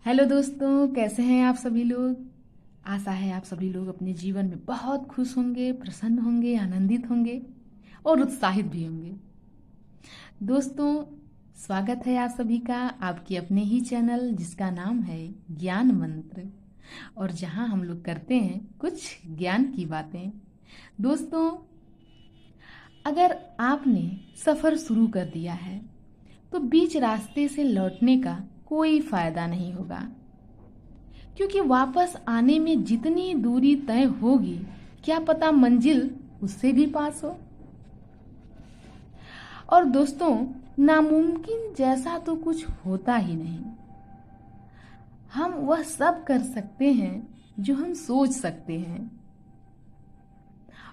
Hello दोस्तों, कैसे हैं आप सभी लोग। आशा है आप सभी लोग अपने जीवन में बहुत खुश होंगे, प्रसन्न होंगे, आनंदित होंगे और उत्साहित भी होंगे। दोस्तों, स्वागत है आप सभी का आपके अपने ही चैनल जिसका नाम है ज्ञान मंत्र, और जहां हम लोग करते हैं कुछ ज्ञान की बातें। दोस्तों, अगर आपने सफ़र शुरू कर दिया है तो बीच रास्ते से लौटने का कोई फायदा नहीं होगा, क्योंकि वापस आने में जितनी दूरी तय होगी क्या पता मंजिल उससे भी पास हो। और दोस्तों, नामुमकिन जैसा तो कुछ होता ही नहीं। हम वह सब कर सकते हैं जो हम सोच सकते हैं,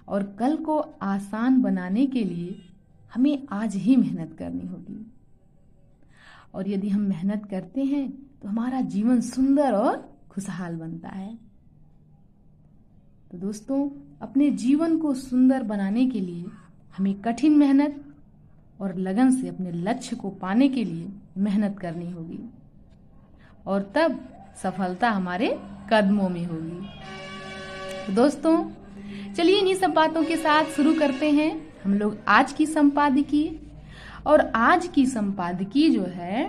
और कल को आसान बनाने के लिए हमें आज ही मेहनत करनी होगी। और यदि हम मेहनत करते हैं तो हमारा जीवन सुंदर और खुशहाल बनता है। तो दोस्तों, अपने जीवन को सुंदर बनाने के लिए हमें कठिन मेहनत और लगन से अपने लक्ष्य को पाने के लिए मेहनत करनी होगी, और तब सफलता हमारे कदमों में होगी। तो दोस्तों, चलिए इन्हीं सब बातों के साथ शुरू करते हैं हम लोग आज की संपादकीय। और आज की संपादकीय जो है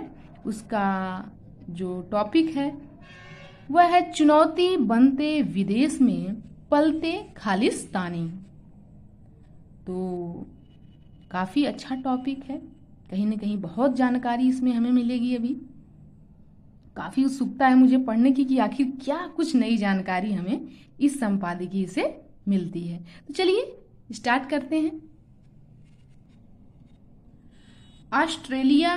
उसका जो टॉपिक है वह है चुनौती बनते विदेश में पलते खालिस्तानी। तो काफ़ी अच्छा टॉपिक है, कहीं ना कहीं बहुत जानकारी इसमें हमें मिलेगी। अभी काफ़ी उत्सुकता है मुझे पढ़ने की कि आखिर क्या कुछ नई जानकारी हमें इस संपादकीय से मिलती है। तो चलिए स्टार्ट करते हैं। ऑस्ट्रेलिया,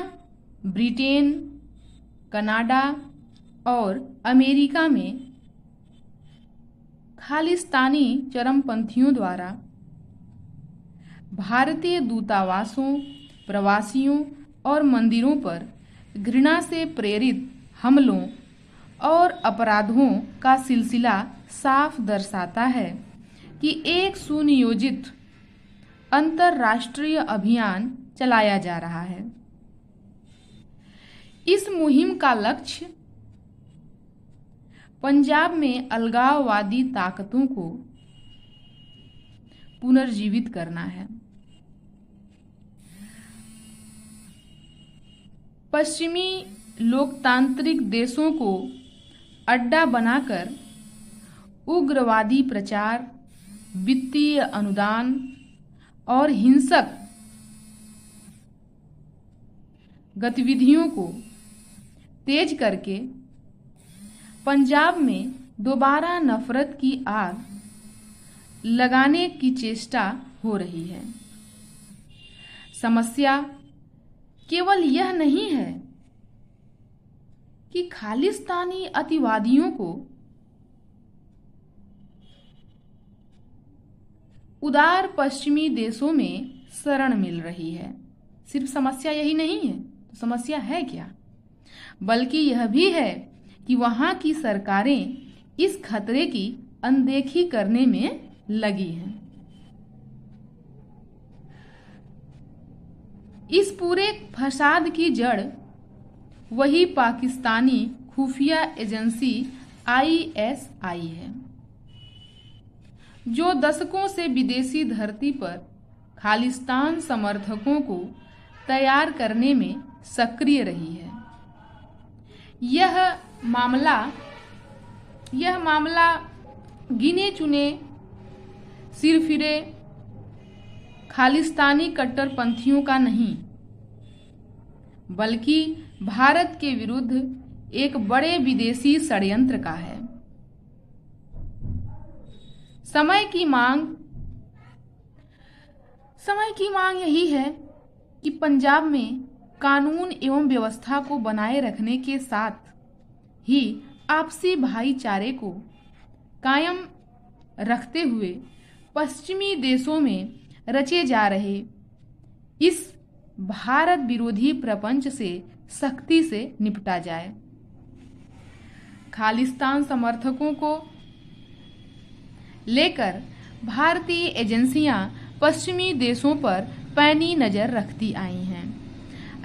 ब्रिटेन, कनाडा और अमेरिका में खालिस्तानी चरमपंथियों द्वारा भारतीय दूतावासों, प्रवासियों और मंदिरों पर घृणा से प्रेरित हमलों और अपराधों का सिलसिला साफ दर्शाता है कि एक सुनियोजित अंतर्राष्ट्रीय अभियान चलाया जा रहा है। इस मुहिम का लक्ष्य पंजाब में अलगाववादी ताकतों को पुनर्जीवित करना है। पश्चिमी लोकतांत्रिक देशों को अड्डा बनाकर उग्रवादी प्रचार, वित्तीय अनुदान और हिंसक गतिविधियों को तेज करके पंजाब में दोबारा नफरत की आग लगाने की चेष्टा हो रही है। समस्या केवल यह नहीं है कि खालिस्तानी अतिवादियों को उदार पश्चिमी देशों में शरण मिल रही है। सिर्फ समस्या यही नहीं है, तो समस्या है क्या? बल्कि यह भी है कि वहां की सरकारें इस खतरे की अनदेखी करने में लगी हैं। इस पूरे फसाद की जड़ वही पाकिस्तानी खुफिया एजेंसी ISI है, जो दशकों से विदेशी धरती पर खालिस्तान समर्थकों को तैयार करने में सक्रिय रही है। यह मामला गिने चुने सिरफिरे खालिस्तानी कट्टरपंथियों का नहीं, बल्कि भारत के विरुद्ध एक बड़े विदेशी षड्यंत्र का है। समय की मांग यही है कि पंजाब में कानून एवं व्यवस्था को बनाए रखने के साथ ही आपसी भाईचारे को कायम रखते हुए पश्चिमी देशों में रचे जा रहे इस भारत विरोधी प्रपंच से सख्ती से निपटा जाए। खालिस्तान समर्थकों को लेकर भारतीय एजेंसियां पश्चिमी देशों पर पैनी नजर रखती आई हैं।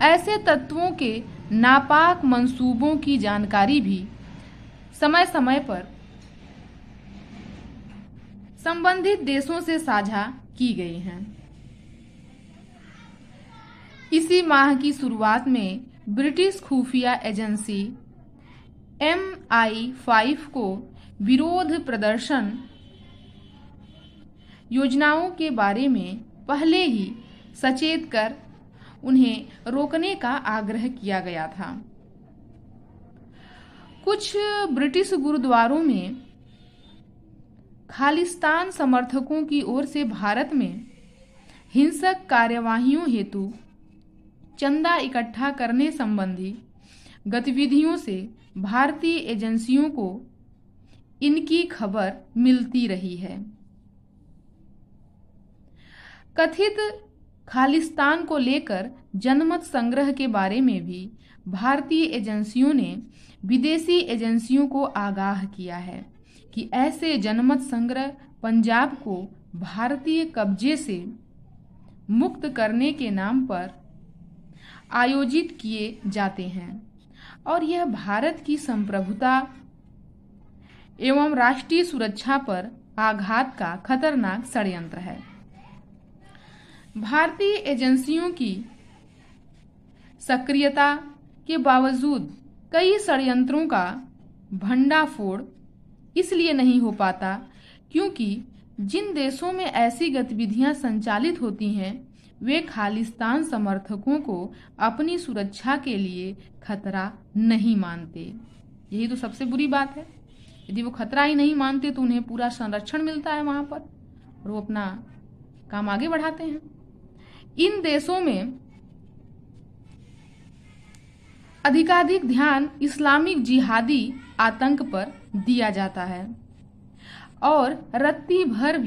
ऐसे तत्वों के नापाक मंसूबों की जानकारी भी समय समय पर संबंधित देशों से साझा की गई हैं। इसी माह की शुरुआत में ब्रिटिश खुफिया एजेंसी MI5 को विरोध प्रदर्शन योजनाओं के बारे में पहले ही सचेत कर उन्हें रोकने का आग्रह किया गया था। कुछ ब्रिटिश गुरुद्वारों में खालिस्तान समर्थकों की ओर से भारत में हिंसक कार्यवाहियों हेतु चंदा इकट्ठा करने संबंधी गतिविधियों से भारतीय एजेंसियों को इनकी खबर मिलती रही है। कथित खालिस्तान को लेकर जनमत संग्रह के बारे में भी भारतीय एजेंसियों ने विदेशी एजेंसियों को आगाह किया है कि ऐसे जनमत संग्रह पंजाब को भारतीय कब्जे से मुक्त करने के नाम पर आयोजित किए जाते हैं और यह भारत की संप्रभुता एवं राष्ट्रीय सुरक्षा पर आघात का खतरनाक षड्यंत्र है। भारतीय एजेंसियों की सक्रियता के बावजूद कई षड्यंत्रों का भंडाफोड़ इसलिए नहीं हो पाता क्योंकि जिन देशों में ऐसी गतिविधियां संचालित होती हैं वे खालिस्तान समर्थकों को अपनी सुरक्षा के लिए खतरा नहीं मानते। यही तो सबसे बुरी बात है। यदि वो खतरा ही नहीं मानते तो उन्हें पूरा संरक्षण मिलता है वहां पर और वो अपना काम आगे बढ़ाते हैं। इन देशों में अधिकाधिक ध्यान इस्लामिक जिहादी आतंक पर दिया जाता है और रत्ती भर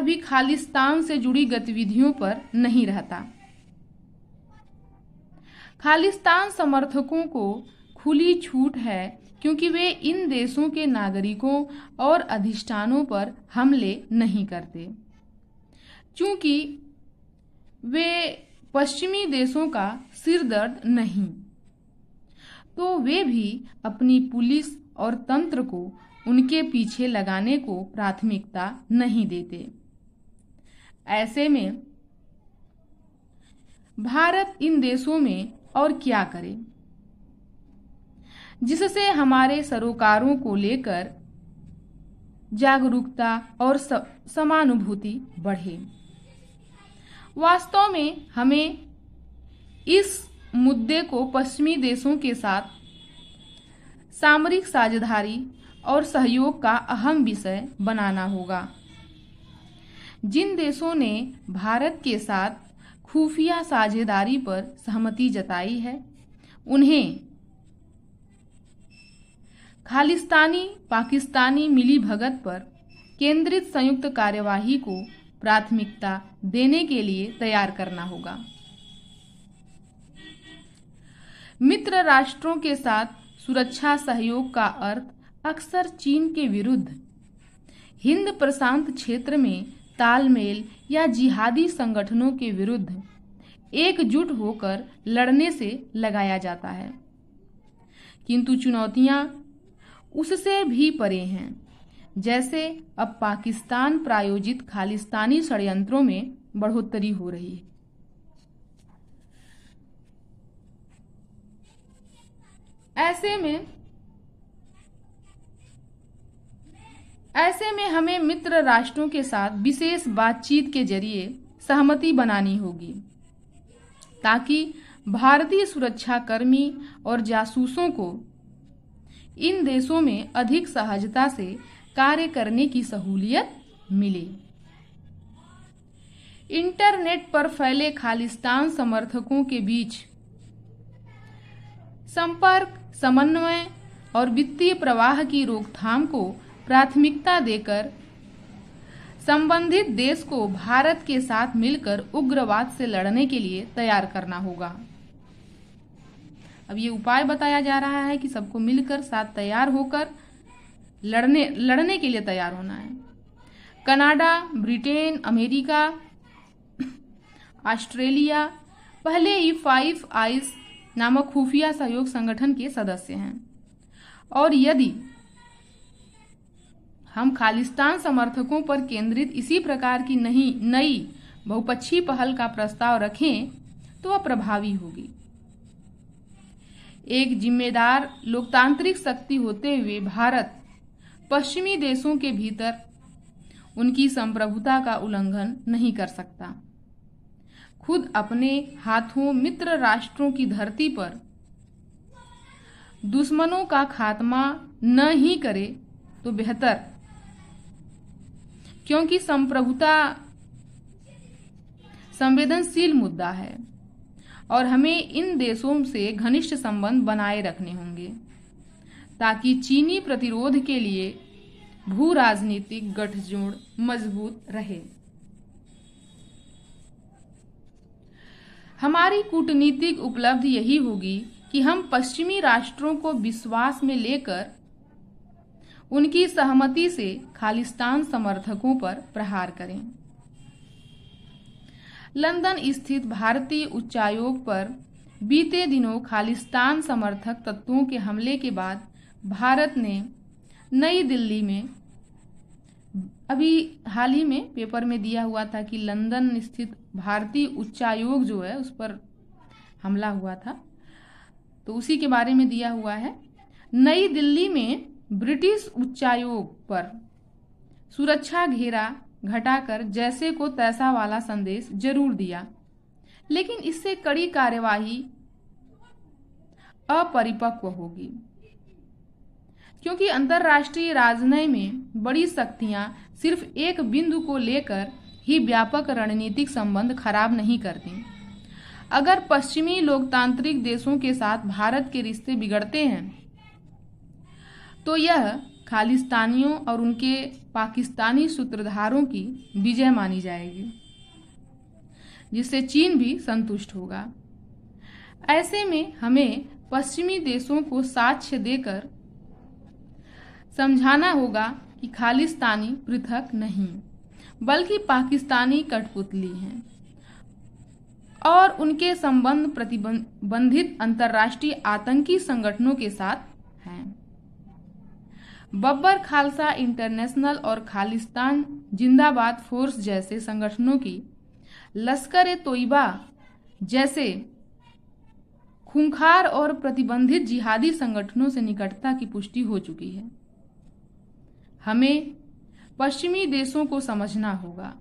भी खालिस्तान से जुड़ी गतिविधियों पर नहीं रहता। खालिस्तान समर्थकों को खुली छूट है क्योंकि वे इन देशों के नागरिकों और अधिष्ठानों पर हमले नहीं करते। चूंकि वे पश्चिमी देशों का सिरदर्द नहीं, तो वे भी अपनी पुलिस और तंत्र को उनके पीछे लगाने को प्राथमिकता नहीं देते। ऐसे में भारत इन देशों में और क्या करे जिससे हमारे सरोकारों को लेकर जागरूकता और समानुभूति बढ़े। वास्तव में हमें इस मुद्दे को पश्चिमी देशों के साथ सामरिक साझेदारी और सहयोग का अहम विषय बनाना होगा। जिन देशों ने भारत के साथ खुफिया साझेदारी पर सहमति जताई है उन्हें खालिस्तानी पाकिस्तानी मिलीभगत पर केंद्रित संयुक्त कार्यवाही को प्राथमिकता देने के लिए तैयार करना होगा। मित्र राष्ट्रों के साथ सुरक्षा सहयोग का अर्थ अक्सर चीन के विरुद्ध हिंद प्रशांत क्षेत्र में तालमेल या जिहादी संगठनों के विरुद्ध एकजुट होकर लड़ने से लगाया जाता है, किंतु चुनौतियां उससे भी परे हैं। जैसे अब पाकिस्तान प्रायोजित खालिस्तानी षड्यंत्रों में बढ़ोतरी हो रही है। ऐसे में हमें मित्र राष्ट्रों के साथ विशेष बातचीत के जरिए सहमति बनानी होगी ताकि भारतीय सुरक्षाकर्मी और जासूसों को इन देशों में अधिक सहजता से कार्य करने की सहूलियत मिले। इंटरनेट पर फैले खालिस्तान समर्थकों के बीच संपर्क, समन्वय और वित्तीय प्रवाह की रोकथाम को प्राथमिकता देकर संबंधित देश को भारत के साथ मिलकर उग्रवाद से लड़ने के लिए तैयार करना होगा। अब ये उपाय बताया जा रहा है कि सबको मिलकर साथ तैयार होकर लड़ने के लिए तैयार होना है। कनाडा, ब्रिटेन, अमेरिका, ऑस्ट्रेलिया पहले ही फाइव आइज नामक खुफिया सहयोग संगठन के सदस्य हैं। और यदि हम खालिस्तान समर्थकों पर केंद्रित इसी प्रकार की नई बहुपक्षीय पहल का प्रस्ताव रखें तो वह प्रभावी होगी। एक जिम्मेदार लोकतांत्रिक शक्ति होते हुए भारत पश्चिमी देशों के भीतर उनकी संप्रभुता का उल्लंघन नहीं कर सकता। खुद अपने हाथों मित्र राष्ट्रों की धरती पर दुश्मनों का खात्मा न ही करे तो बेहतर, क्योंकि संप्रभुता संवेदनशील मुद्दा है और हमें इन देशों से घनिष्ठ संबंध बनाए रखने होंगे ताकि चीनी प्रतिरोध के लिए भू राजनीतिक गठजोड़ मजबूत रहे। हमारी कूटनीतिक उपलब्धि यही होगी कि हम पश्चिमी राष्ट्रों को विश्वास में लेकर उनकी सहमति से खालिस्तान समर्थकों पर प्रहार करें। लंदन स्थित भारतीय उच्चायोग पर बीते दिनों खालिस्तान समर्थक तत्वों के हमले के बाद भारत ने नई दिल्ली में, अभी हाल ही में पेपर में दिया हुआ था कि लंदन स्थित भारतीय उच्चायोग जो है उस पर हमला हुआ था, तो उसी के बारे में दिया हुआ है। नई दिल्ली में ब्रिटिश उच्चायोग पर सुरक्षा घेरा घटाकर जैसे को तैसा वाला संदेश जरूर दिया, लेकिन इससे कड़ी कार्यवाही अपरिपक्व होगी, क्योंकि अंतर्राष्ट्रीय राजनय में बड़ी शक्तियां सिर्फ एक बिंदु को लेकर ही व्यापक रणनीतिक संबंध खराब नहीं करती। अगर पश्चिमी लोकतांत्रिक देशों के साथ भारत के रिश्ते बिगड़ते हैं तो यह खालिस्तानियों और उनके पाकिस्तानी सूत्रधारों की विजय मानी जाएगी, जिससे चीन भी संतुष्ट होगा। ऐसे में हमें पश्चिमी देशों को साक्ष्य देकर समझाना होगा कि खालिस्तानी पृथक नहीं बल्कि पाकिस्तानी कठपुतली हैं और उनके संबंध प्रतिबंधित अंतर्राष्ट्रीय आतंकी संगठनों के साथ हैं। बब्बर खालसा इंटरनेशनल और खालिस्तान जिंदाबाद फोर्स जैसे संगठनों की लश्कर-ए-तोयबा जैसे खूंखार और प्रतिबंधित जिहादी संगठनों से निकटता की पुष्टि हो चुकी है। हमें पश्चिमी देशों को समझना होगा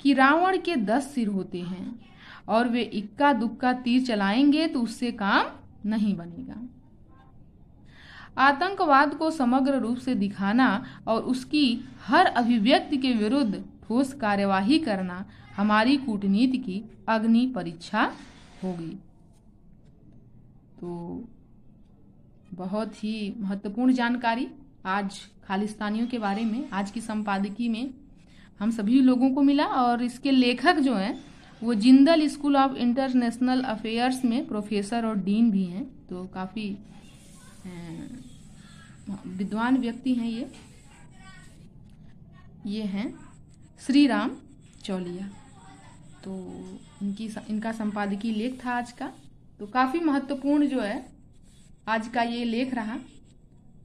कि रावण के 10 सिर होते हैं और वे इक्का दुक्का तीर चलाएंगे तो उससे काम नहीं बनेगा। आतंकवाद को समग्र रूप से दिखाना और उसकी हर अभिव्यक्ति के विरुद्ध ठोस कार्यवाही करना हमारी कूटनीति की अग्नि परीक्षा होगी। तो बहुत ही महत्वपूर्ण जानकारी आज खालिस्तानियों के बारे में आज की संपादकीय में हम सभी लोगों को मिला, और इसके लेखक जो हैं वो Jindal school of international affairs में प्रोफेसर और डीन भी हैं, तो काफ़ी विद्वान व्यक्ति हैं। ये हैं श्री राम चौलिया। तो इनका संपादकीय लेख था आज का, तो काफ़ी महत्वपूर्ण जो है आज का ये लेख रहा।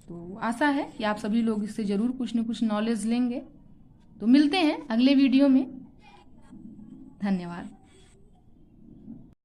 तो आशा है कि आप सभी लोग इससे ज़रूर कुछ न कुछ नॉलेज लेंगे। तो मिलते हैं अगले वीडियो में। धन्यवाद।